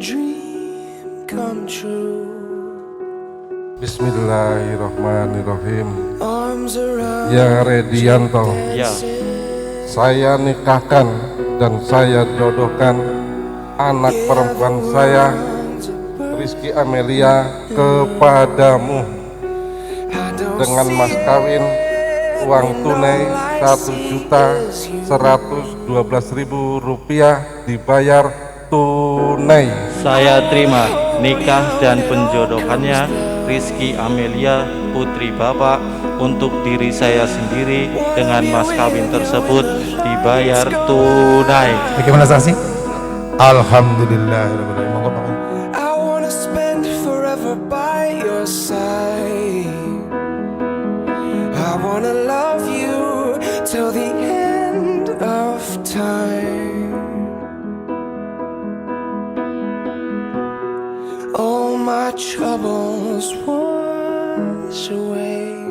dream come true. Bismillahirrahmanirrahim. Arms around Ya Redianto, Ya, saya nikahkan dan saya jodohkan anak perempuan saya, Rizky Amelia, kepadamu dengan mas kawin uang tunai Rp1.112.000 dibayar tunai. saya terima nikah dan penjodohannya Rizky Amelia putri Bapak untuk diri saya sendiri dengan mas kawin tersebut dibayar tunai. Bagaimana saksi? Alhamdulillahirrahmanirrahim. Monggo Pak. I wanna spend forever by your side. I wanna love you till the end of time. All my troubles wash away.